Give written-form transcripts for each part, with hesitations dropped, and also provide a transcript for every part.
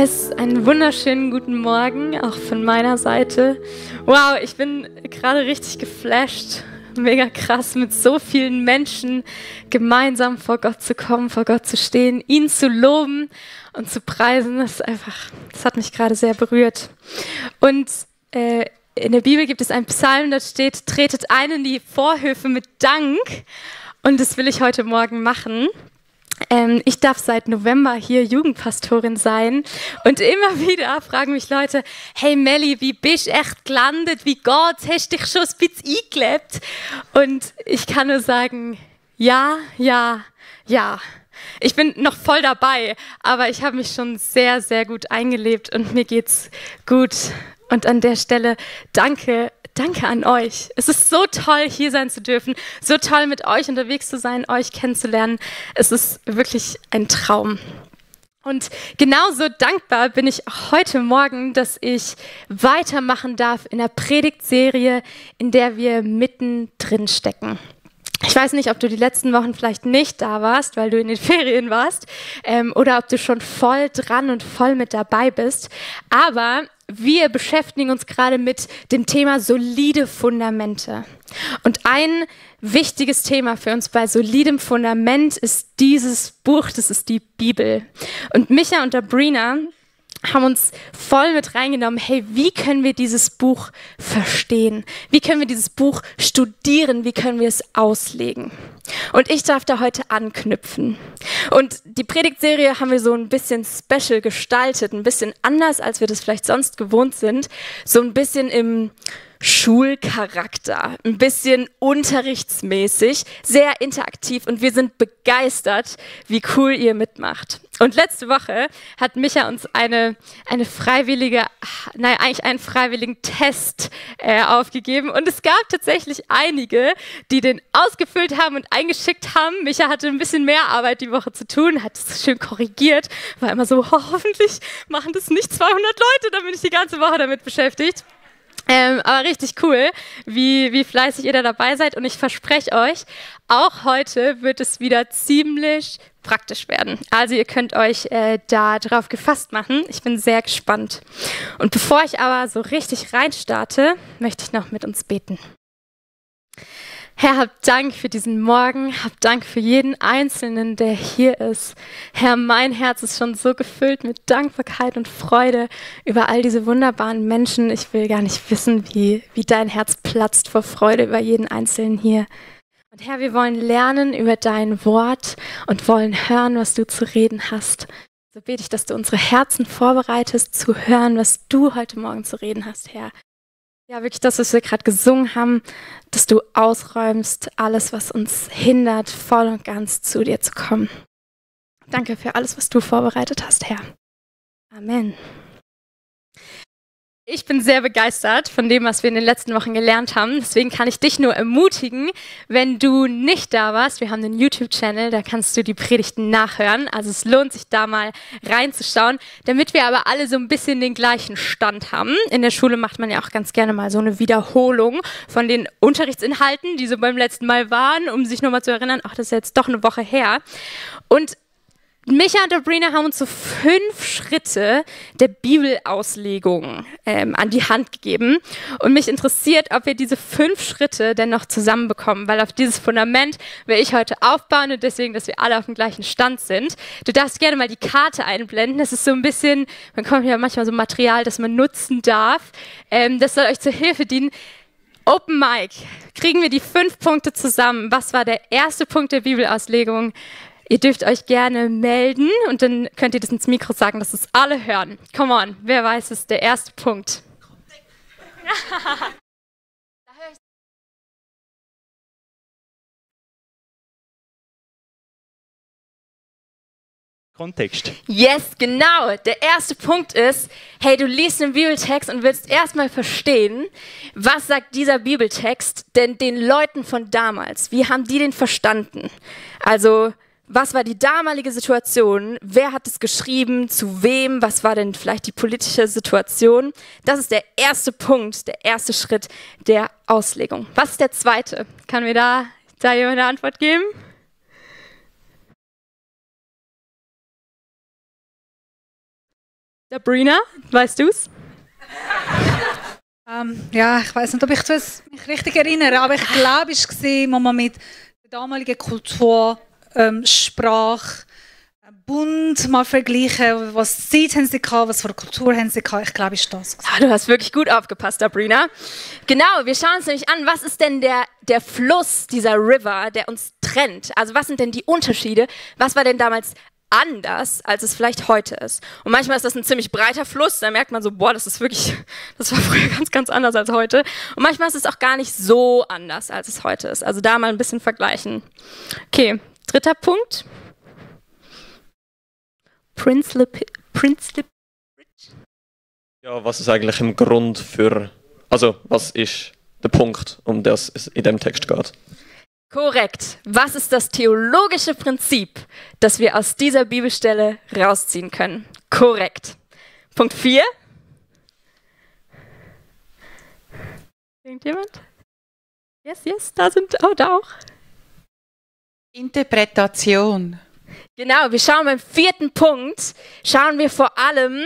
Yes, einen wunderschönen guten Morgen, auch von meiner Seite. Wow, ich bin gerade richtig geflasht, mega krass, mit so vielen Menschen gemeinsam vor Gott zu kommen, vor Gott zu stehen, ihn zu loben und zu preisen. Das hat mich gerade sehr berührt. Und in der Bibel gibt es einen Psalm, da steht: Tretet ein in die Vorhöfe mit Dank. Und das will ich heute Morgen machen. Ich darf seit November hier Jugendpastorin sein und immer wieder fragen mich Leute: Hey Melli, wie bist du echt gelandet? Wie geht's? Hast du dich schon ein bisschen eingelebt? Und ich kann nur sagen, ja. Ich bin noch voll dabei, aber ich habe mich schon sehr, sehr gut eingelebt und mir geht's gut. Und an der Stelle danke an euch. Es ist so toll, hier sein zu dürfen, so toll, mit euch unterwegs zu sein, euch kennenzulernen. Es ist wirklich ein Traum. Und genauso dankbar bin ich auch heute Morgen, dass ich weitermachen darf in der Predigtserie, in der wir mittendrin stecken. Ich weiß nicht, ob du die letzten Wochen vielleicht nicht da warst, weil du in den Ferien warst, oder ob du schon voll dran und voll mit dabei bist. Aber wir beschäftigen uns gerade mit dem Thema solide Fundamente. Und ein wichtiges Thema für uns bei solidem Fundament ist dieses Buch, das ist die Bibel. Und Micha und Sabrina haben uns voll mit reingenommen, hey, wie können wir dieses Buch verstehen? Wie können wir dieses Buch studieren? Wie können wir es auslegen? Und ich darf da heute anknüpfen. Und die Predigtserie haben wir so ein bisschen special gestaltet, ein bisschen anders, als wir das vielleicht sonst gewohnt sind. So ein bisschen im Schulcharakter, ein bisschen unterrichtsmäßig, sehr interaktiv, und wir sind begeistert, wie cool ihr mitmacht. Und letzte Woche hat Micha uns einen freiwilligen Test aufgegeben, und es gab tatsächlich einige, die den ausgefüllt haben und eingeschickt haben. Micha hatte ein bisschen mehr Arbeit die Woche zu tun, hat es schön korrigiert, war immer so, hoffentlich machen das nicht 200 Leute, dann bin ich die ganze Woche damit beschäftigt. Aber richtig cool, wie fleißig ihr da dabei seid, und ich verspreche euch, auch heute wird es wieder ziemlich praktisch werden. Also ihr könnt euch da drauf gefasst machen. Ich bin sehr gespannt. Und bevor ich aber so richtig reinstarte, möchte ich noch mit uns beten. Herr, hab Dank für diesen Morgen, hab Dank für jeden Einzelnen, der hier ist. Herr, mein Herz ist schon so gefüllt mit Dankbarkeit und Freude über all diese wunderbaren Menschen. Ich will gar nicht wissen, wie dein Herz platzt vor Freude über jeden Einzelnen hier. Und Herr, wir wollen lernen über dein Wort und wollen hören, was du zu reden hast. So bete ich, dass du unsere Herzen vorbereitest, zu hören, was du heute Morgen zu reden hast, Herr. Ja, wirklich das, was wir gerade gesungen haben, dass du ausräumst, alles, was uns hindert, voll und ganz zu dir zu kommen. Danke für alles, was du vorbereitet hast, Herr. Amen. Ich bin sehr begeistert von dem, was wir in den letzten Wochen gelernt haben. Deswegen kann ich dich nur ermutigen, wenn du nicht da warst. Wir haben einen YouTube-Channel, da kannst du die Predigten nachhören. Also es lohnt sich, da mal reinzuschauen, damit wir aber alle so ein bisschen den gleichen Stand haben. In der Schule macht man ja auch ganz gerne mal so eine Wiederholung von den Unterrichtsinhalten, die so beim letzten Mal waren, um sich nochmal zu erinnern, ach, das ist jetzt doch eine Woche her. Und Micha und Sabrina haben uns so 5 Schritte der Bibelauslegung an die Hand gegeben. Und mich interessiert, ob wir diese 5 Schritte denn noch zusammenbekommen, weil auf dieses Fundament will ich heute aufbauen, und deswegen, dass wir alle auf dem gleichen Stand sind. Du darfst gerne mal die Karte einblenden. Das ist so ein bisschen, man kommt ja manchmal so Material, das man nutzen darf. Das soll euch zur Hilfe dienen. Open Mic. Kriegen wir die 5 Punkte zusammen? Was war der erste Punkt der Bibelauslegung? Ihr dürft euch gerne melden, und dann könnt ihr das ins Mikro sagen, dass es alle hören. Come on, wer weiß es, der erste Punkt. Kontext. Yes, genau. Der erste Punkt ist, hey, du liest einen Bibeltext und willst erstmal verstehen, was sagt dieser Bibeltext denn den Leuten von damals? Wie haben die den verstanden? Also, was war die damalige Situation? Wer hat es geschrieben? Zu wem? Was war denn vielleicht die politische Situation? Das ist der erste Punkt, der erste Schritt der Auslegung. Was ist der zweite? Kann mir da jemand eine Antwort geben? Sabrina, weißt du's? Ja, ich weiß nicht, ob ich mich richtig erinnere, aber ich glaube, es war, wo man mit der damaligen Kultur, Sprache, Bund mal vergleichen, was Zeit haben sie gehabt, was für eine Kultur haben sie gehabt. Ich glaube, es war das. Ah, du hast wirklich gut aufgepasst, Sabrina. Genau, wir schauen uns nämlich an, was ist denn der Fluss, dieser River, der uns trennt? Also was sind denn die Unterschiede? Was war denn damals anders, als es vielleicht heute ist? Und manchmal ist das ein ziemlich breiter Fluss, da merkt man so, boah, das war früher ganz, ganz anders als heute. Und manchmal ist es auch gar nicht so anders, als es heute ist. Also da mal ein bisschen vergleichen. Okay, 3. Punkt. Princelip. Ja, was ist eigentlich im Grund was ist der Punkt, um das es in dem Text geht? Korrekt. Was ist das theologische Prinzip, das wir aus dieser Bibelstelle rausziehen können? Korrekt. Punkt 4. Irgendjemand? Yes, da auch. Interpretation. Genau, wir schauen beim 4. Punkt, schauen wir vor allem,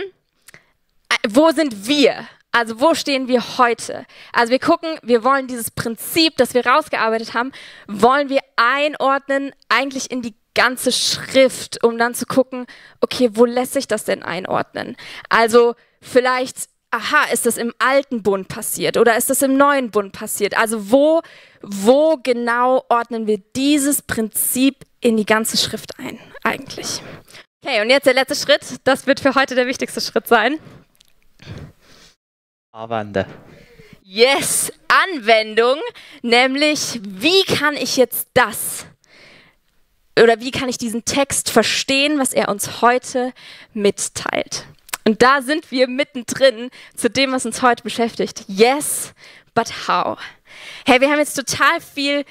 wo sind wir? Also wo stehen wir heute? Also wir gucken, wir wollen dieses Prinzip, das wir rausgearbeitet haben, wollen wir einordnen eigentlich in die ganze Schrift, um dann zu gucken, okay, wo lässt sich das denn einordnen? Also vielleicht, ist das im alten Bund passiert oder ist das im neuen Bund passiert? Also wo genau ordnen wir dieses Prinzip in die ganze Schrift ein eigentlich? Okay, und jetzt der letzte Schritt, das wird für heute der wichtigste Schritt sein. Anwenden. Yes, Anwendung, nämlich wie kann ich jetzt wie kann ich diesen Text verstehen, was er uns heute mitteilt? Und da sind wir mittendrin zu dem, was uns heute beschäftigt. Yes, but how? Hey, wir haben jetzt total viel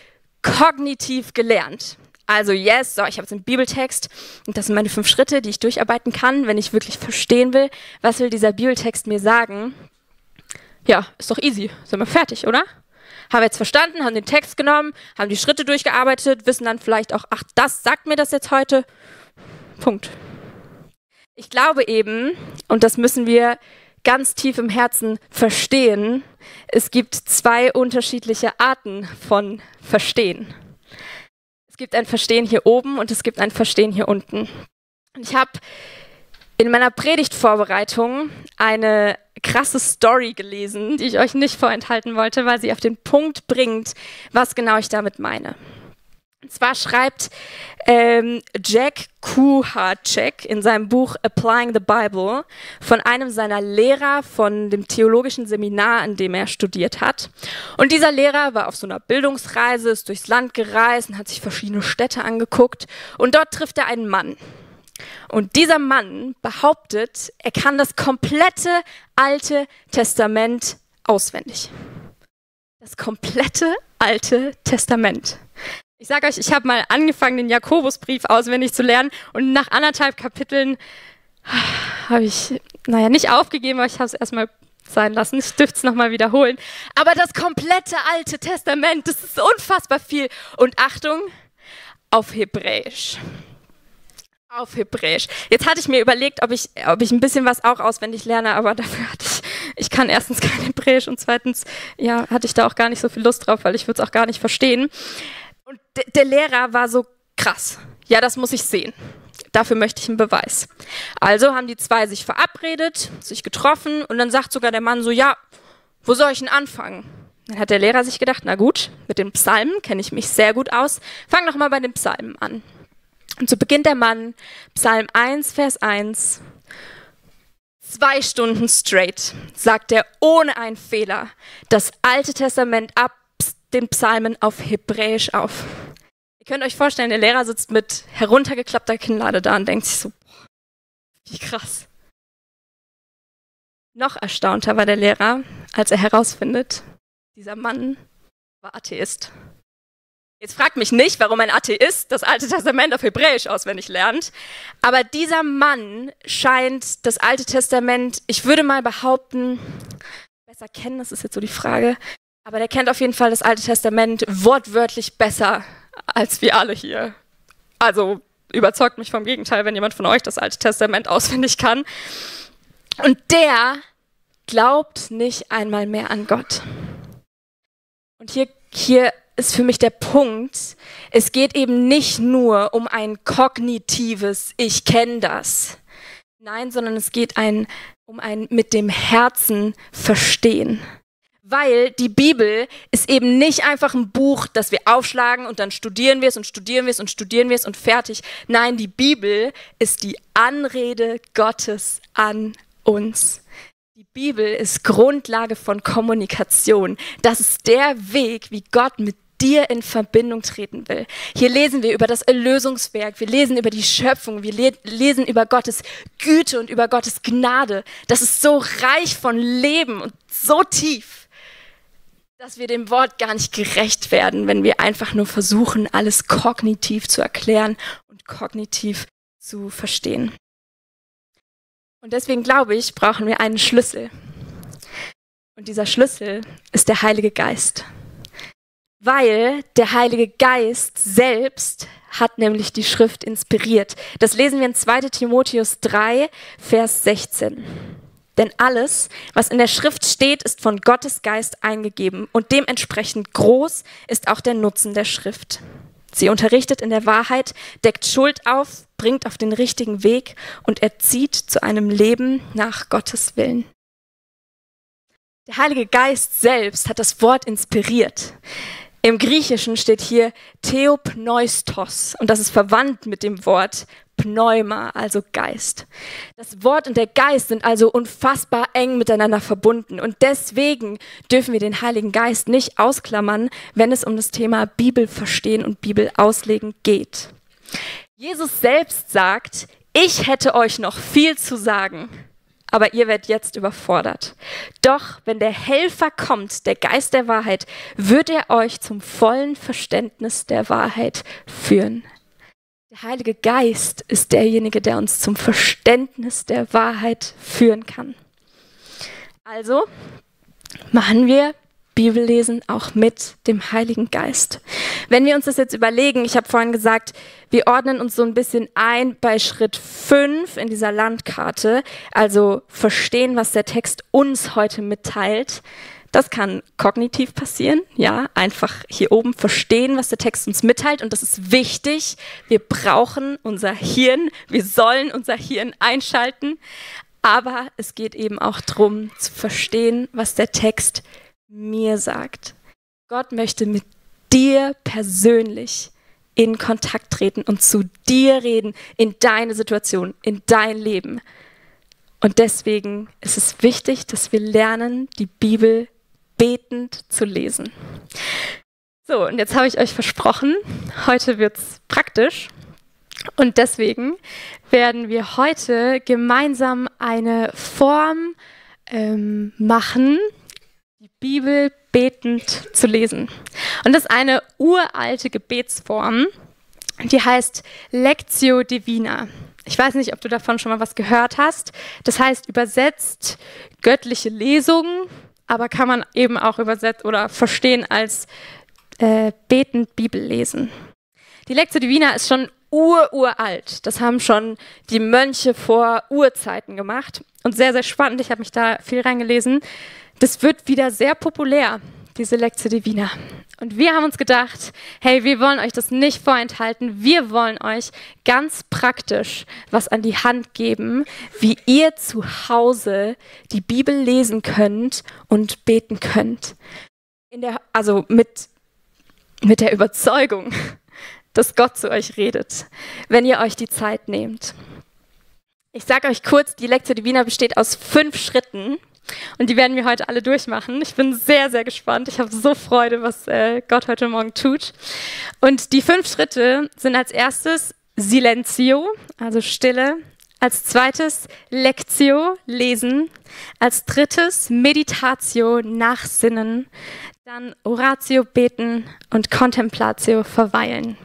kognitiv gelernt. Also yes, so, ich habe jetzt einen Bibeltext und das sind meine 5 Schritte, die ich durcharbeiten kann, wenn ich wirklich verstehen will, was will dieser Bibeltext mir sagen. Ja, ist doch easy. Sind wir fertig, oder? Haben wir jetzt verstanden, haben den Text genommen, haben die Schritte durchgearbeitet, wissen dann vielleicht auch, das sagt mir das jetzt heute. Punkt. Ich glaube eben, und das müssen wir ganz tief im Herzen verstehen, es gibt 2 unterschiedliche Arten von Verstehen. Es gibt ein Verstehen hier oben und es gibt ein Verstehen hier unten. Und ich habe in meiner Predigtvorbereitung eine krasse Story gelesen, die ich euch nicht vorenthalten wollte, weil sie auf den Punkt bringt, was genau ich damit meine. Und zwar schreibt Jack Kuhacek in seinem Buch Applying the Bible von einem seiner Lehrer von dem theologischen Seminar, an dem er studiert hat. Und dieser Lehrer war auf so einer Bildungsreise, ist durchs Land gereist und hat sich verschiedene Städte angeguckt. Und dort trifft er einen Mann. Und dieser Mann behauptet, er kann das komplette Alte Testament auswendig. Das komplette Alte Testament. Ich sage euch, ich habe mal angefangen, den Jakobusbrief auswendig zu lernen und nach 1,5 Kapiteln habe ich, nicht aufgegeben, aber ich habe es erstmal sein lassen. Ich dürfte es nochmal wiederholen. Aber das komplette Alte Testament, das ist unfassbar viel. Und Achtung, auf Hebräisch. Auf Hebräisch. Jetzt hatte ich mir überlegt, ob ich ein bisschen was auch auswendig lerne, aber dafür ich kann erstens kein Hebräisch und zweitens, hatte ich da auch gar nicht so viel Lust drauf, weil ich würde es auch gar nicht verstehen. Und der Lehrer war so krass. Ja, das muss ich sehen. Dafür möchte ich einen Beweis. Also haben die 2 sich verabredet, sich getroffen und dann sagt sogar der Mann so, ja, wo soll ich denn anfangen? Dann hat der Lehrer sich gedacht, na gut, mit den Psalmen kenne ich mich sehr gut aus. Fang doch mal bei den Psalmen an. Und so beginnt der Mann, Psalm 1, Vers 1, 2 Stunden straight, sagt er ohne einen Fehler, das Alte Testament ab den Psalmen auf Hebräisch auf. Ihr könnt euch vorstellen, der Lehrer sitzt mit heruntergeklappter Kinnlade da und denkt sich so, boah, wie krass. Noch erstaunter war der Lehrer, als er herausfindet, dieser Mann war Atheist. Jetzt fragt mich nicht, warum ein Atheist das Alte Testament auf Hebräisch auswendig lernt, aber dieser Mann scheint das Alte Testament, ich würde mal behaupten, besser kennen, das ist jetzt so die Frage, aber der kennt auf jeden Fall das Alte Testament wortwörtlich besser als wir alle hier. Also überzeugt mich vom Gegenteil, wenn jemand von euch das Alte Testament auswendig kann. Und der glaubt nicht einmal mehr an Gott. Und hier ist für mich der Punkt, es geht eben nicht nur um ein kognitives Ich kenne das. Nein, sondern es geht um ein mit dem Herzen verstehen. Weil die Bibel ist eben nicht einfach ein Buch, das wir aufschlagen und dann studieren wir es und studieren wir es und studieren wir es und fertig. Nein, die Bibel ist die Anrede Gottes an uns. Die Bibel ist Grundlage von Kommunikation. Das ist der Weg, wie Gott mit dir in Verbindung treten will. Hier lesen wir über das Erlösungswerk, wir lesen über die Schöpfung, wir lesen über Gottes Güte und über Gottes Gnade. Das ist so reich von Leben und so tief, dass wir dem Wort gar nicht gerecht werden, wenn wir einfach nur versuchen, alles kognitiv zu erklären und kognitiv zu verstehen. Und deswegen glaube ich, brauchen wir einen Schlüssel. Und dieser Schlüssel ist der Heilige Geist. Weil der Heilige Geist selbst hat nämlich die Schrift inspiriert. Das lesen wir in 2. Timotheus 3, Vers 16. Denn alles, was in der Schrift steht, ist von Gottes Geist eingegeben und dementsprechend groß ist auch der Nutzen der Schrift. Sie unterrichtet in der Wahrheit, deckt Schuld auf, bringt auf den richtigen Weg und erzieht zu einem Leben nach Gottes Willen. Der Heilige Geist selbst hat das Wort inspiriert. Im Griechischen steht hier Theopneustos und das ist verwandt mit dem Wort Pneuma, also Geist. Das Wort und der Geist sind also unfassbar eng miteinander verbunden und deswegen dürfen wir den Heiligen Geist nicht ausklammern, wenn es um das Thema Bibel verstehen und Bibel auslegen geht. Jesus selbst sagt, ich hätte euch noch viel zu sagen, aber ihr werdet jetzt überfordert. Doch wenn der Helfer kommt, der Geist der Wahrheit, wird er euch zum vollen Verständnis der Wahrheit führen. Der Heilige Geist ist derjenige, der uns zum Verständnis der Wahrheit führen kann. Also machen wir Bibellesen auch mit dem Heiligen Geist. Wenn wir uns das jetzt überlegen, ich habe vorhin gesagt, wir ordnen uns so ein bisschen ein bei Schritt 5 in dieser Landkarte, also verstehen, was der Text uns heute mitteilt. Das kann kognitiv passieren, ja, einfach hier oben verstehen, was der Text uns mitteilt und das ist wichtig. Wir brauchen unser Hirn, wir sollen unser Hirn einschalten, aber es geht eben auch darum zu verstehen, was der Text mir sagt. Gott möchte mit dir persönlich in Kontakt treten und zu dir reden, in deine Situation, in dein Leben. Und deswegen ist es wichtig, dass wir lernen, die Bibel betend zu lesen. So, und jetzt habe ich euch versprochen, heute wird es praktisch. Und deswegen werden wir heute gemeinsam eine Form machen, die Bibel betend zu lesen. Und das ist eine uralte Gebetsform, die heißt Lectio Divina. Ich weiß nicht, ob du davon schon mal was gehört hast. Das heißt übersetzt göttliche Lesung, aber kann man eben auch übersetzen oder verstehen als betend Bibel lesen. Die Lectio Divina ist schon uralt. Das haben schon die Mönche vor Urzeiten gemacht und sehr, sehr spannend. Ich habe mich da viel reingelesen. Das wird wieder sehr populär, diese Lectio Divina. Und wir haben uns gedacht, hey, wir wollen euch das nicht vorenthalten. Wir wollen euch ganz praktisch was an die Hand geben, wie ihr zu Hause die Bibel lesen könnt und beten könnt. Also mit der Überzeugung, dass Gott zu euch redet, wenn ihr euch die Zeit nehmt. Ich sage euch kurz, die Lectio Divina besteht aus 5 Schritten. Und die werden wir heute alle durchmachen. Ich bin sehr, sehr gespannt. Ich habe so Freude, was Gott heute Morgen tut. Und die 5 Schritte sind als erstes Silentio, also Stille. Als zweites Lectio, Lesen. Als drittes Meditatio, Nachsinnen. Dann Oratio, Beten und Contemplatio, Verweilen.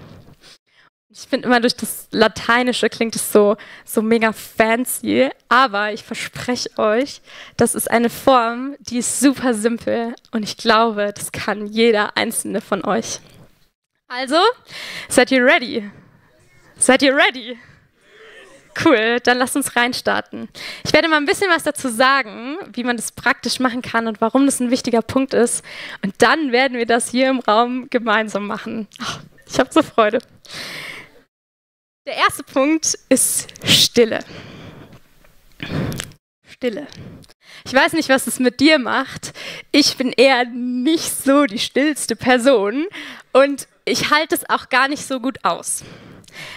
Ich finde immer, durch das Lateinische klingt es so mega fancy, aber ich verspreche euch, das ist eine Form, die ist super simpel und ich glaube, das kann jeder einzelne von euch. Also, seid ihr ready? Seid ihr ready? Cool, dann lass uns reinstarten. Ich werde mal ein bisschen was dazu sagen, wie man das praktisch machen kann und warum das ein wichtiger Punkt ist. Und dann werden wir das hier im Raum gemeinsam machen. Ach, ich habe so Freude. Der erste Punkt ist Stille. Stille. Ich weiß nicht, was es mit dir macht. Ich bin eher nicht so die stillste Person und ich halte es auch gar nicht so gut aus.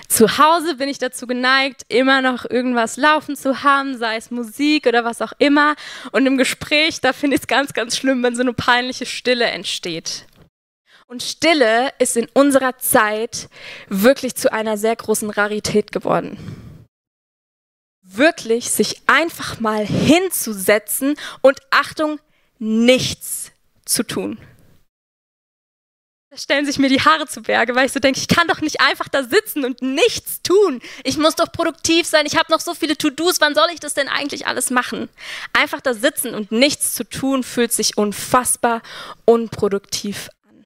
Zu Hause bin ich dazu geneigt, immer noch irgendwas laufen zu haben, sei es Musik oder was auch immer. Und im Gespräch, da finde ich es ganz, ganz schlimm, wenn so eine peinliche Stille entsteht. Und Stille ist in unserer Zeit wirklich zu einer sehr großen Rarität geworden. Wirklich sich einfach mal hinzusetzen und Achtung, nichts zu tun. Da stellen sich mir die Haare zu Berge, weil ich so denke, ich kann doch nicht einfach da sitzen und nichts tun. Ich muss doch produktiv sein, ich habe noch so viele To-Dos, wann soll ich das denn eigentlich alles machen? Einfach da sitzen und nichts zu tun, fühlt sich unfassbar unproduktiv an.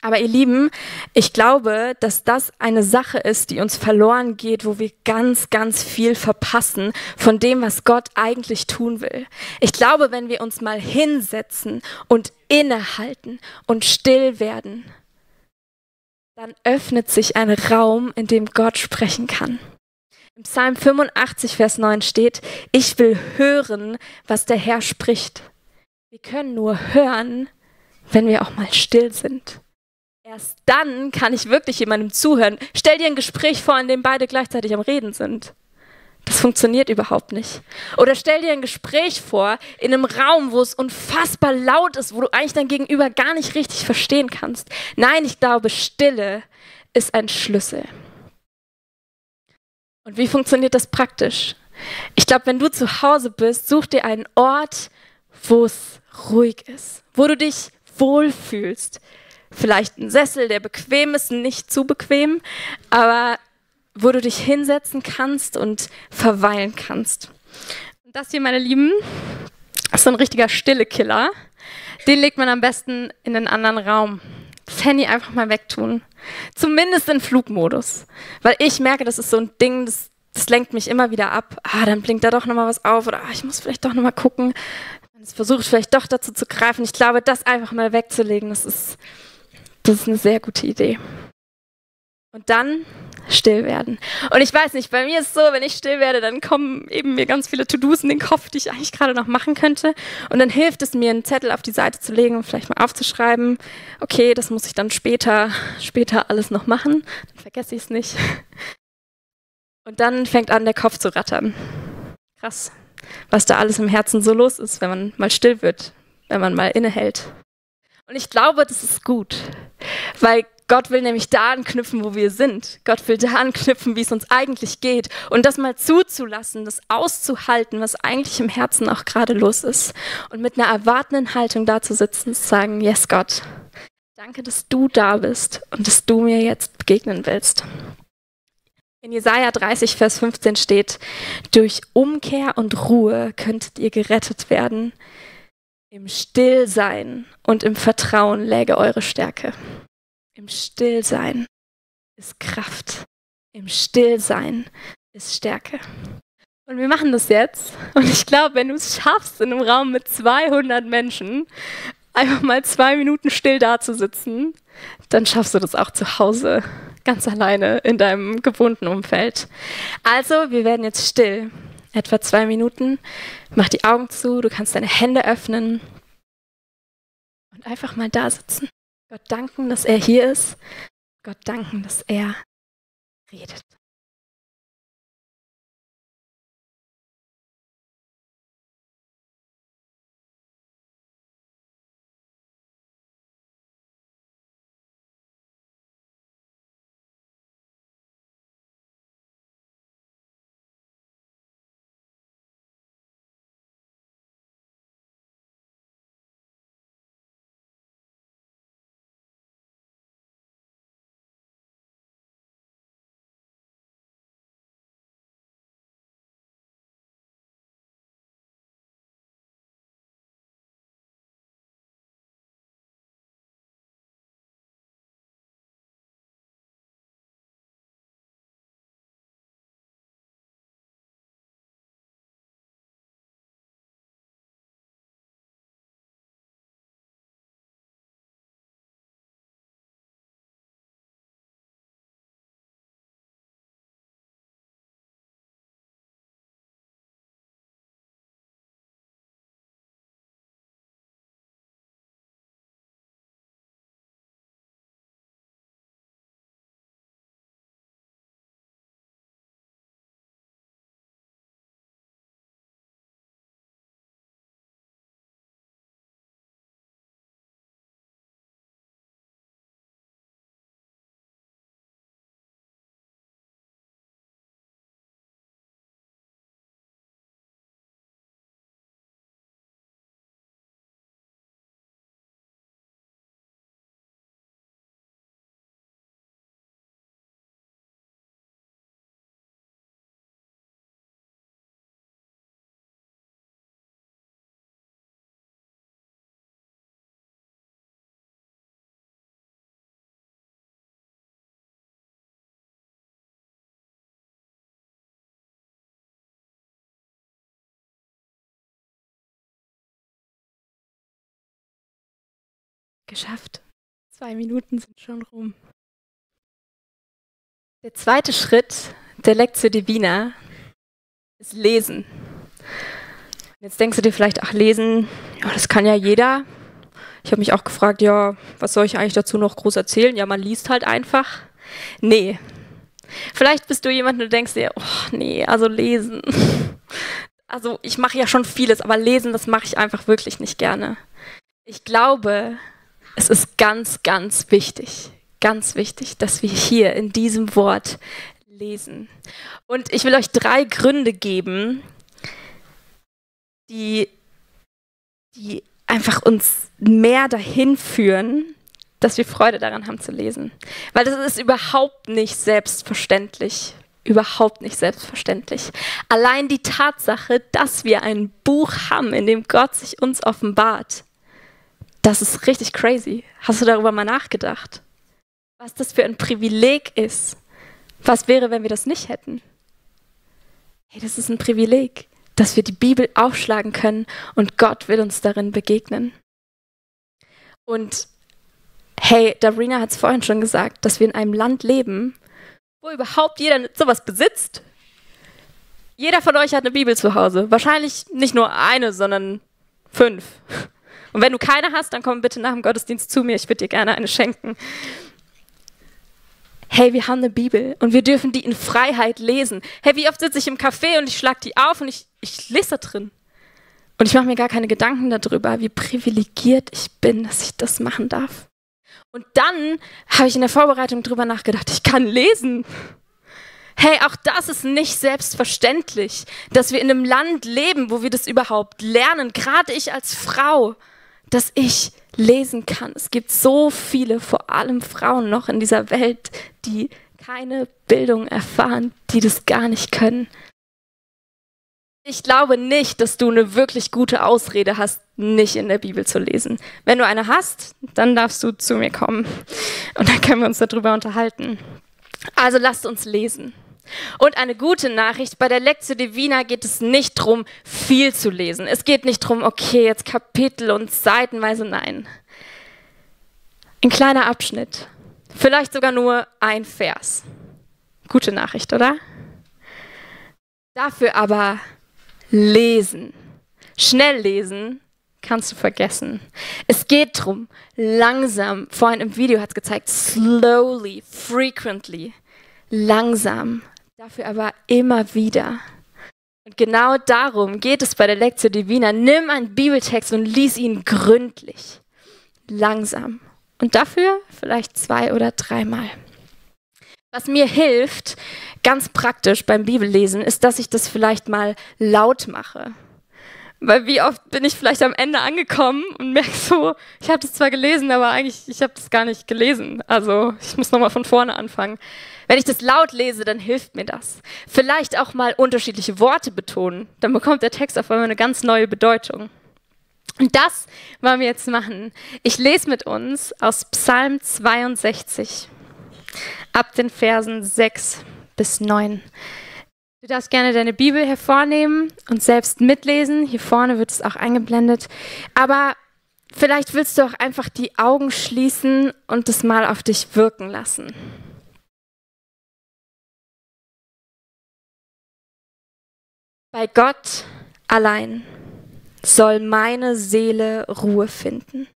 Aber ihr Lieben, ich glaube, dass das eine Sache ist, die uns verloren geht, wo wir ganz, ganz viel verpassen von dem, was Gott eigentlich tun will. Ich glaube, wenn wir uns mal hinsetzen und innehalten und still werden, dann öffnet sich ein Raum, in dem Gott sprechen kann. Im Psalm 85, Vers 9 steht, ich will hören, was der Herr spricht. Wir können nur hören, wenn wir auch mal still sind. Erst dann kann ich wirklich jemandem zuhören. Stell dir ein Gespräch vor, in dem beide gleichzeitig am Reden sind. Das funktioniert überhaupt nicht. Oder stell dir ein Gespräch vor, in einem Raum, wo es unfassbar laut ist, wo du eigentlich dein Gegenüber gar nicht richtig verstehen kannst. Nein, ich glaube, Stille ist ein Schlüssel. Und wie funktioniert das praktisch? Ich glaube, wenn du zu Hause bist, such dir einen Ort, wo es ruhig ist, wo du dich wohlfühlst. Vielleicht ein Sessel, der bequem ist, nicht zu bequem, aber wo du dich hinsetzen kannst und verweilen kannst. Und das hier, meine Lieben, ist so ein richtiger Stille-Killer. Den legt man am besten in einen anderen Raum. Das Handy einfach mal wegtun. Zumindest in Flugmodus. Weil ich merke, das ist so ein Ding, das lenkt mich immer wieder ab. Dann blinkt da doch nochmal was auf oder ich muss vielleicht doch nochmal gucken. Es versucht vielleicht doch dazu zu greifen. Ich glaube, das einfach mal wegzulegen, das ist eine sehr gute Idee. Und dann still werden. Und ich weiß nicht, bei mir ist es so, wenn ich still werde, dann kommen eben mir ganz viele To-Dos in den Kopf, die ich eigentlich gerade noch machen könnte. Und dann hilft es mir, einen Zettel auf die Seite zu legen und vielleicht mal aufzuschreiben, okay, das muss ich dann später alles noch machen. Dann vergesse ich es nicht. Und dann fängt an, der Kopf zu rattern. Krass, was da alles im Herzen so los ist, wenn man mal still wird, wenn man mal innehält. Und ich glaube, das ist gut, weil Gott will nämlich da anknüpfen, wo wir sind. Gott will da anknüpfen, wie es uns eigentlich geht. Und das mal zuzulassen, das auszuhalten, was eigentlich im Herzen auch gerade los ist. Und mit einer erwartenden Haltung da zu sitzen, zu sagen, yes Gott, danke, dass du da bist und dass du mir jetzt begegnen willst. In Jesaja 30, Vers 15 steht, durch Umkehr und Ruhe könntet ihr gerettet werden. Im Stillsein und im Vertrauen läge eure Stärke. Im Stillsein ist Kraft. Im Stillsein ist Stärke. Und wir machen das jetzt. Und ich glaube, wenn du es schaffst, in einem Raum mit 200 Menschen einfach mal 2 Minuten still dazusitzen, dann schaffst du das auch zu Hause, ganz alleine in deinem gewohnten Umfeld. Also, wir werden jetzt still. Etwa 2 Minuten. Mach die Augen zu, du kannst deine Hände öffnen und einfach mal da sitzen. Gott danken, dass er hier ist. Gott danken, dass er redet. Geschafft. 2 Minuten sind schon rum. Der zweite Schritt der Lectio Divina ist Lesen. Jetzt denkst du dir vielleicht, ach, lesen, ja, das kann ja jeder. Ich habe mich auch gefragt, ja, was soll ich eigentlich dazu noch groß erzählen? Ja, man liest halt einfach. Nee. Vielleicht bist du jemand, du denkst dir, oh, nee, also lesen. Also ich mache ja schon vieles, aber lesen, das mache ich einfach wirklich nicht gerne. Ich glaube, es ist ganz, ganz wichtig, dass wir hier in diesem Wort lesen. Und ich will euch 3 Gründe geben, die einfach uns mehr dahin führen, dass wir Freude daran haben zu lesen. Weil das ist überhaupt nicht selbstverständlich. Überhaupt nicht selbstverständlich. Allein die Tatsache, dass wir ein Buch haben, in dem Gott sich uns offenbart, das ist richtig crazy. Hast du darüber mal nachgedacht? Was das für ein Privileg ist? Was wäre, wenn wir das nicht hätten? Hey, das ist ein Privileg, dass wir die Bibel aufschlagen können und Gott will uns darin begegnen. Und hey, Darina hat es vorhin schon gesagt, dass wir in einem Land leben, wo überhaupt jeder sowas besitzt. Jeder von euch hat eine Bibel zu Hause. Wahrscheinlich nicht nur eine, sondern 5. Und wenn du keine hast, dann komm bitte nach dem Gottesdienst zu mir. Ich würde dir gerne eine schenken. Hey, wir haben eine Bibel und wir dürfen die in Freiheit lesen. Hey, wie oft sitze ich im Café und ich schlage die auf und ich lese da drin. Und ich mache mir gar keine Gedanken darüber, wie privilegiert ich bin, dass ich das machen darf. Und dann habe ich in der Vorbereitung drüber nachgedacht, ich kann lesen. Hey, auch das ist nicht selbstverständlich, dass wir in einem Land leben, wo wir das überhaupt lernen, gerade ich als Frau, dass ich lesen kann. Es gibt so viele, vor allem Frauen noch in dieser Welt, die keine Bildung erfahren, die das gar nicht können. Ich glaube nicht, dass du eine wirklich gute Ausrede hast, nicht in der Bibel zu lesen. Wenn du eine hast, dann darfst du zu mir kommen und dann können wir uns darüber unterhalten. Also lasst uns lesen. Und eine gute Nachricht, bei der Lectio Divina geht es nicht darum, viel zu lesen. Es geht nicht darum, okay, jetzt Kapitel und seitenweise, nein. Ein kleiner Abschnitt, vielleicht sogar nur ein Vers. Gute Nachricht, oder? Dafür aber lesen. Schnell lesen kannst du vergessen. Es geht darum, langsam, vorhin im Video hat es gezeigt, slowly, frequently, langsam, dafür aber immer wieder. Und genau darum geht es bei der Lectio Divina. Nimm einen Bibeltext und lies ihn gründlich, langsam. Und dafür vielleicht 2 oder 3 Mal. Was mir hilft, ganz praktisch beim Bibellesen, ist, dass ich das vielleicht mal laut mache. Weil wie oft bin ich vielleicht am Ende angekommen und merke so, ich habe das zwar gelesen, aber eigentlich, ich habe das gar nicht gelesen. Also ich muss nochmal von vorne anfangen. Wenn ich das laut lese, dann hilft mir das. Vielleicht auch mal unterschiedliche Worte betonen. Dann bekommt der Text auf einmal eine ganz neue Bedeutung. Und das wollen wir jetzt machen. Ich lese mit uns aus Psalm 62. Ab den Versen 6 bis 9. Du darfst gerne deine Bibel hervornehmen und selbst mitlesen. Hier vorne wird es auch eingeblendet. Aber vielleicht willst du auch einfach die Augen schließen und es mal auf dich wirken lassen. Bei Gott allein soll meine Seele Ruhe finden.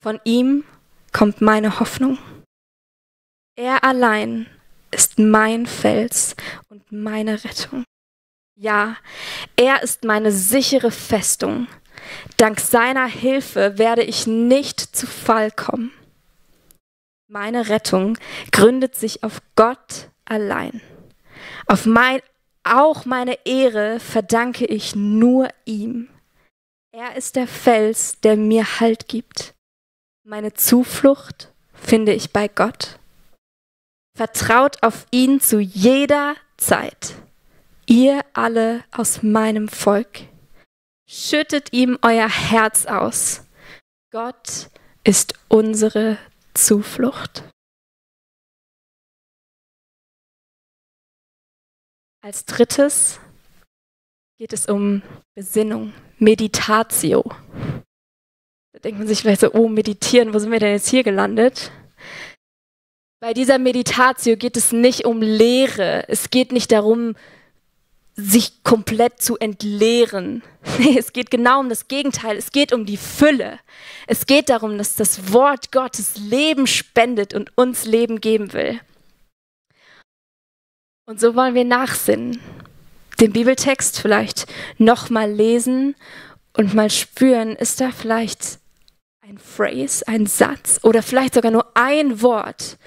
Von ihm kommt meine Hoffnung. Er allein ist mein Fels und meine Rettung. Ja, er ist meine sichere Festung. Dank seiner Hilfe werde ich nicht zu Fall kommen. Meine Rettung gründet sich auf Gott allein. Auch meine Ehre verdanke ich nur ihm. Er ist der Fels, der mir Halt gibt. Meine Zuflucht finde ich bei Gott. Vertraut auf ihn zu jeder Zeit. Ihr alle aus meinem Volk. Schüttet ihm euer Herz aus. Gott ist unsere Zuflucht. Als drittes geht es um Besinnung, Meditatio. denkt man sich vielleicht so, oh, meditieren, wo sind wir denn jetzt hier gelandet? Bei dieser Meditatio geht es nicht um Leere. Es geht nicht darum, sich komplett zu entleeren. Nee, es geht genau um das Gegenteil. Es geht um die Fülle. Es geht darum, dass das Wort Gottes Leben spendet und uns Leben geben will. Und so wollen wir nachsinnen. Den Bibeltext vielleicht nochmal lesen und mal spüren, ist da vielleicht ein Phrase, ein Satz oder vielleicht sogar nur ein Wort,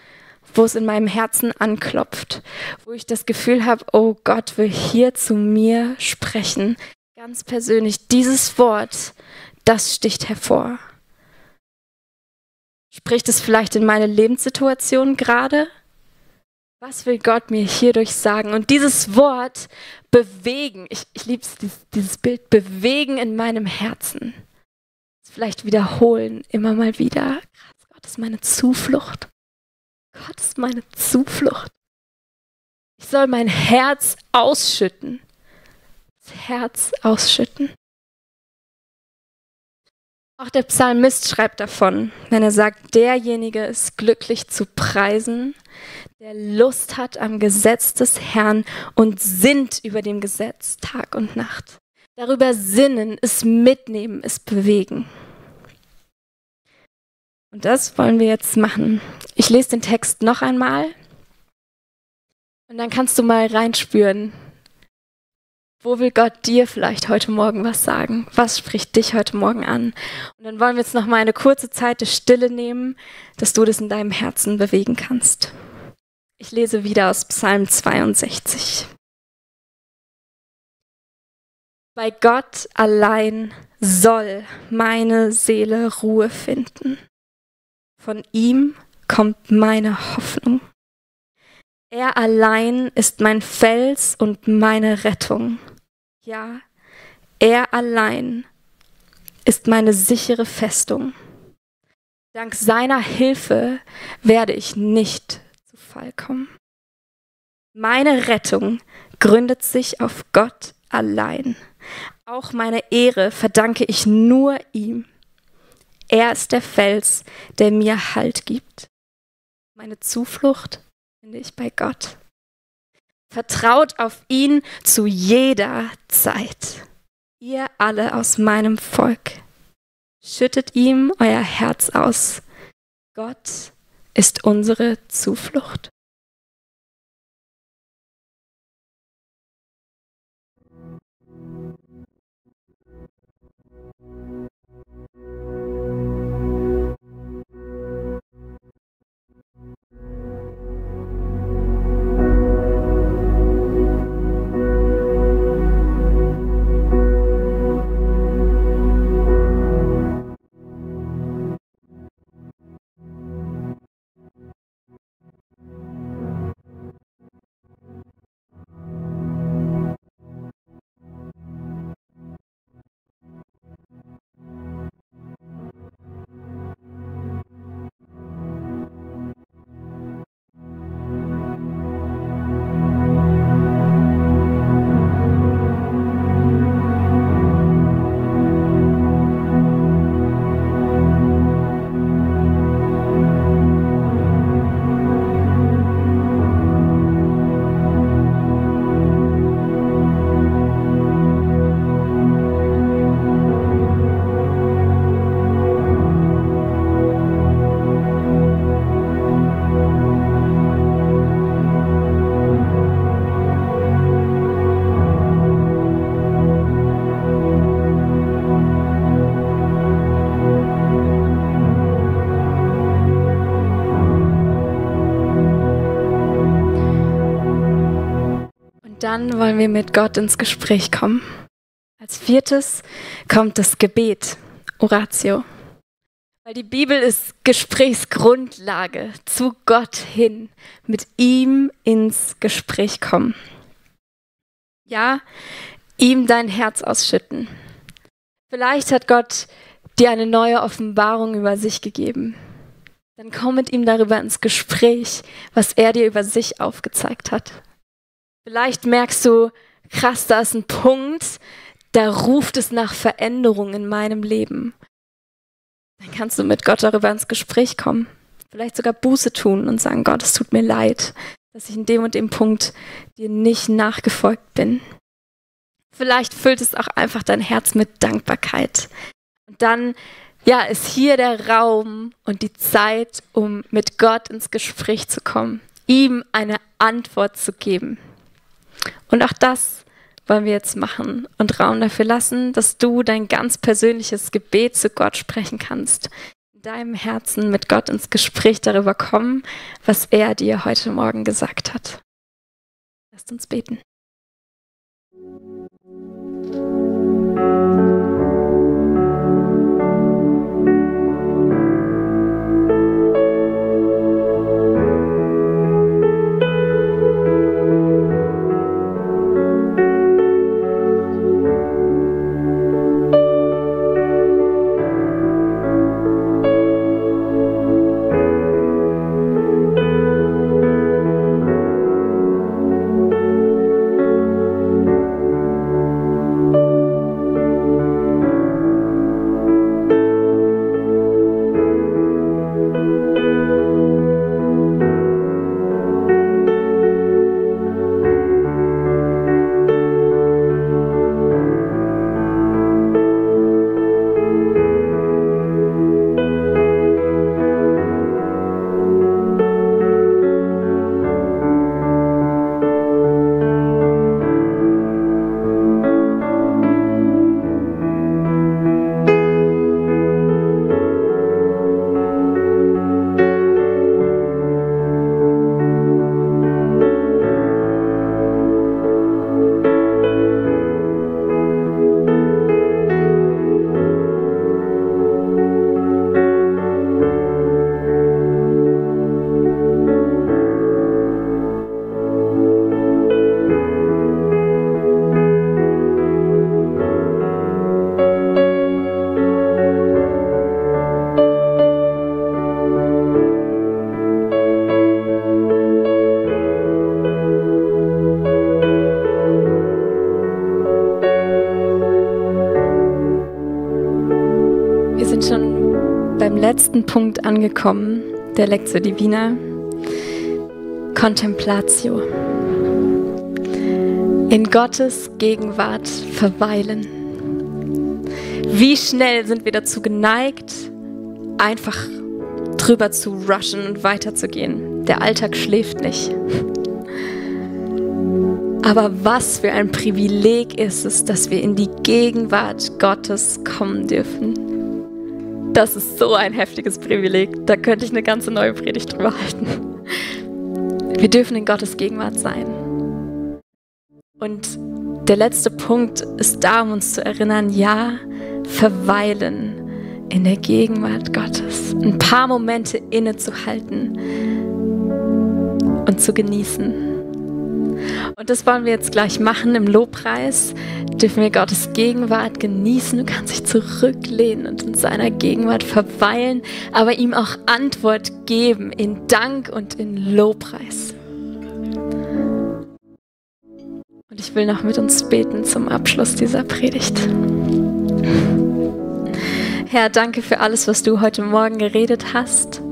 wo es in meinem Herzen anklopft, wo ich das Gefühl habe, oh Gott will hier zu mir sprechen. Ganz persönlich, dieses Wort, das sticht hervor. Spricht es vielleicht in meine Lebenssituation gerade? Was will Gott mir hierdurch sagen? Und dieses Wort bewegen, ich liebe dieses Bild, bewegen in meinem Herzen. Vielleicht wiederholen, immer mal wieder. Krass, Gott ist meine Zuflucht. Gott ist meine Zuflucht. Ich soll mein Herz ausschütten. Das Herz ausschütten. Auch der Psalmist schreibt davon, wenn er sagt, derjenige ist glücklich zu preisen, der Lust hat am Gesetz des Herrn und sinnt über dem Gesetz Tag und Nacht. Darüber sinnen, es mitnehmen, es bewegen. Und das wollen wir jetzt machen. Ich lese den Text noch einmal und dann kannst du mal reinspüren, wo will Gott dir vielleicht heute Morgen was sagen? Was spricht dich heute Morgen an? Und dann wollen wir jetzt noch mal eine kurze Zeit der Stille nehmen, dass du das in deinem Herzen bewegen kannst. Ich lese wieder aus Psalm 62. Bei Gott allein soll meine Seele Ruhe finden. Von ihm kommt meine Hoffnung. Er allein ist mein Fels und meine Rettung. Ja, er allein ist meine sichere Festung. Dank seiner Hilfe werde ich nicht zu Fall kommen. Meine Rettung gründet sich auf Gott allein. Auch meine Ehre verdanke ich nur ihm. Er ist der Fels, der mir Halt gibt. Meine Zuflucht finde ich bei Gott. Vertraut auf ihn zu jeder Zeit. Ihr alle aus meinem Volk. Schüttet ihm euer Herz aus. Gott ist unsere Zuflucht. Dann wollen wir mit Gott ins Gespräch kommen. Als viertes kommt das Gebet, Oratio. Weil die Bibel ist Gesprächsgrundlage, zu Gott hin, mit ihm ins Gespräch kommen. Ja, ihm dein Herz ausschütten. Vielleicht hat Gott dir eine neue Offenbarung über sich gegeben. Dann komm mit ihm darüber ins Gespräch, was er dir über sich aufgezeigt hat. Vielleicht merkst du, krass, da ist ein Punkt, da ruft es nach Veränderung in meinem Leben. dann kannst du mit Gott darüber ins Gespräch kommen. Vielleicht sogar Buße tun und sagen, Gott, es tut mir leid, dass ich in dem und dem Punkt dir nicht nachgefolgt bin. Vielleicht füllt es auch einfach dein Herz mit Dankbarkeit. Und dann, ist hier der Raum und die Zeit, um mit Gott ins Gespräch zu kommen, ihm eine Antwort zu geben. Und auch das wollen wir jetzt machen und Raum dafür lassen, dass du dein ganz persönliches Gebet zu Gott sprechen kannst. In deinem Herzen mit Gott ins Gespräch darüber kommen, was er dir heute Morgen gesagt hat. Lasst uns beten. Letzten Punkt angekommen, der Lectio Divina, Contemplatio. In Gottes Gegenwart verweilen. Wie schnell sind wir dazu geneigt, einfach drüber zu rushen und weiterzugehen. Der Alltag schläft nicht. Aber was für ein Privileg ist es, dass wir in die Gegenwart Gottes kommen dürfen. Das ist so ein heftiges Privileg. Da könnte ich eine ganze neue Predigt drüber halten. Wir dürfen in Gottes Gegenwart sein. Und der letzte Punkt ist da, um uns zu erinnern, verweilen in der Gegenwart Gottes. Ein paar Momente innezuhalten und zu genießen. Und das wollen wir jetzt gleich machen im Lobpreis. Dürfen wir Gottes Gegenwart genießen. Du kannst dich zurücklehnen und in seiner Gegenwart verweilen, aber ihm auch Antwort geben in Dank und in Lobpreis. Und ich will noch mit uns beten zum Abschluss dieser Predigt. Herr, danke für alles, was du heute Morgen geredet hast.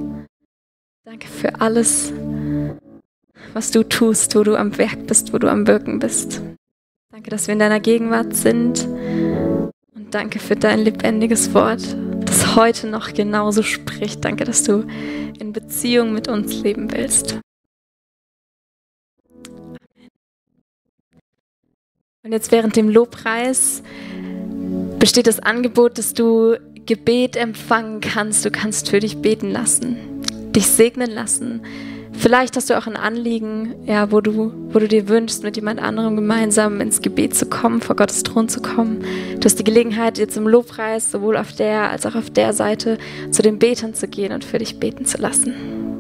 Danke für alles, was du tust, wo du am Werk bist, wo du am Wirken bist. Danke, dass wir in deiner Gegenwart sind. Und danke für dein lebendiges Wort, das heute noch genauso spricht. Danke, dass du in Beziehung mit uns leben willst. Amen. Und jetzt während dem Lobpreis besteht das Angebot, dass du Gebet empfangen kannst. Du kannst für dich beten lassen, dich segnen lassen. Vielleicht hast du auch ein Anliegen, wo du dir wünschst, mit jemand anderem gemeinsam ins Gebet zu kommen, vor Gottes Thron zu kommen. Du hast die Gelegenheit, jetzt im Lobpreis sowohl auf der als auch auf der Seite zu den Betern zu gehen und für dich beten zu lassen.